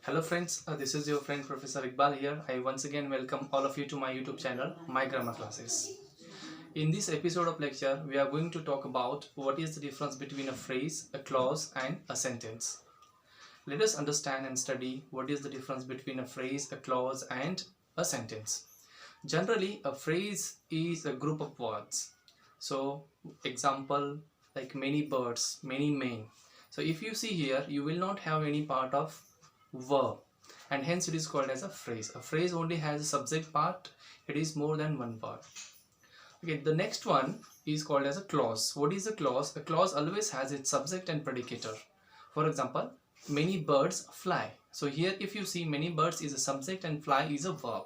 Hello friends, this is your friend Professor Iqbal here. I once again welcome all of you to my YouTube channel, My Grammar Classes. In this episode of lecture, we are going to talk about what is the difference between a phrase, a clause and a sentence. Let us understand and study what is the difference between a phrase, a clause and a sentence. Generally, a phrase is a group of words. So, example like many birds, many men. So, if you see here, you will not have any part of verb and hence it is called as a phrase. A phrase only has a subject part, it is more than one word. Okay, the next one is called as a clause. What is a clause? A clause always has its subject and predicator. For example, many birds fly. So here if you see, many birds is a subject and fly is a verb.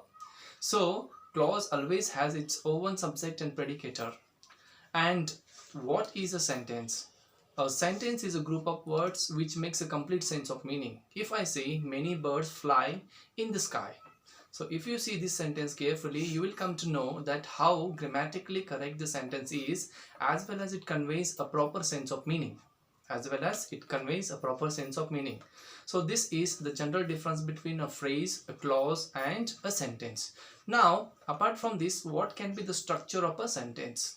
So clause always has its own subject and predicator. And what is a sentence? A sentence is a group of words which makes a complete sense of meaning. If I say many birds fly in the sky, so if you see this sentence carefully, you will come to know that how grammatically correct the sentence is, as well as it conveys a proper sense of meaning. So this is the general difference between a phrase, a clause and a sentence. Now, apart from this, what can be the structure of a sentence?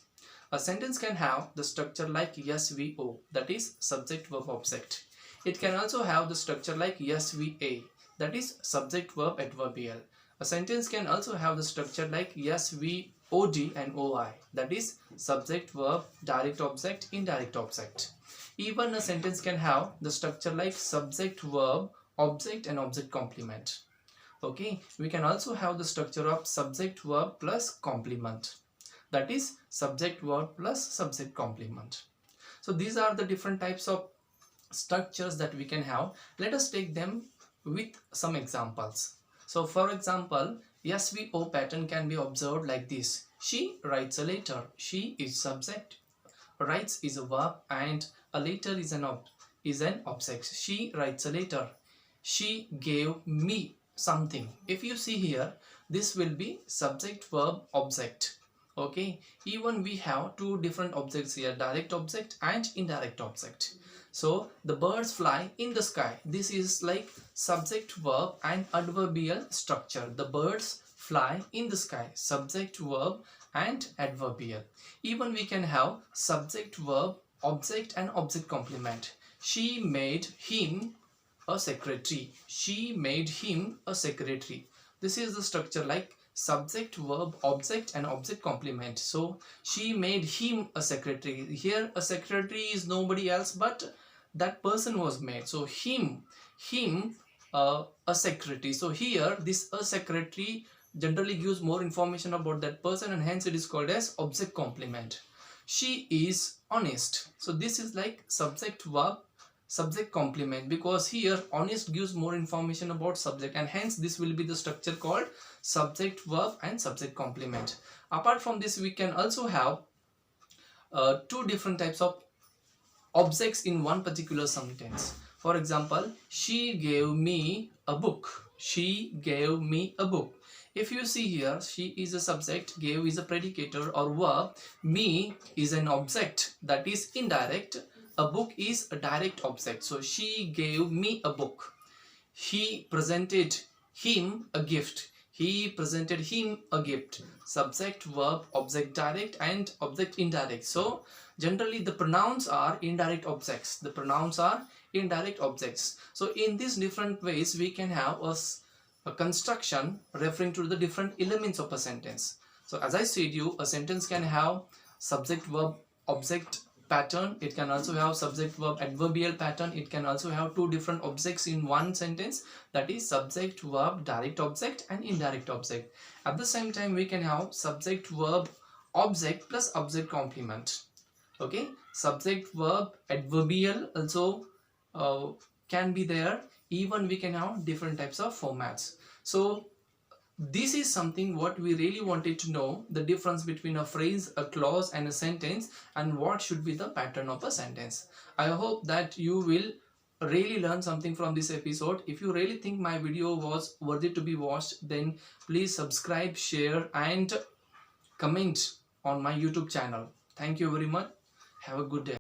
A sentence can have the structure like SVO, that is subject verb object. It can also have the structure like SVA, that is subject verb adverbial. A sentence can also have the structure like SVOD and OI, that is subject verb direct object indirect object. Even a sentence can have the structure like subject verb object and object complement. Okay, we can also have the structure of subject verb plus complement, that is subject verb plus subject complement. So these are the different types of structures that we can have. Let us take them with some examples. So for example, SVO pattern can be observed like this. She writes a letter. She is subject, writes is a verb, and a letter is an object. She writes a letter. She gave me something. If you see here, this will be subject verb object. Okay, even we have two different objects here, direct object and indirect object. So the birds fly in the sky. This is like subject verb and adverbial structure. The birds fly in the sky, subject verb and adverbial. Even we can have subject verb object and object complement. She made him a secretary. She made him a secretary. This is the structure like subject verb object and object complement. So she made him a secretary. Here a secretary is nobody else but that person was made. So him a secretary. So here this a secretary generally gives more information about that person and hence it is called as object complement. She is honest. So this is like subject verb subject complement, because here honest gives more information about subject and hence this will be the structure called subject verb and subject complement. Apart from this, we can also have two different types of objects in one particular sentence. For example, she gave me a book. She gave me a book. If you see here, she is a subject, gave is a predicator or verb, me is an object, that is indirect, a book is a direct object. So she gave me a book. He presented him a gift. He presented him a gift. Subject, verb, object direct and object indirect. So generally the pronouns are indirect objects. The pronouns are indirect objects. So in these different ways we can have a construction referring to the different elements of a sentence. So as I said you, a sentence can have subject verb object pattern. It can also have subject verb adverbial pattern. It can also have two different objects in one sentence, that is subject verb direct object and indirect object. At the same time we can have subject verb object plus object complement. Okay, subject verb adverbial also can be there. Even we can have different types of formats. So this is something what we really wanted to know, the difference between a phrase, a clause and a sentence, and what should be the pattern of a sentence. I hope that you will really learn something from this episode. If you really think my video was worthy to be watched, then please subscribe, share and comment on my YouTube channel. Thank you very much. Have a good day.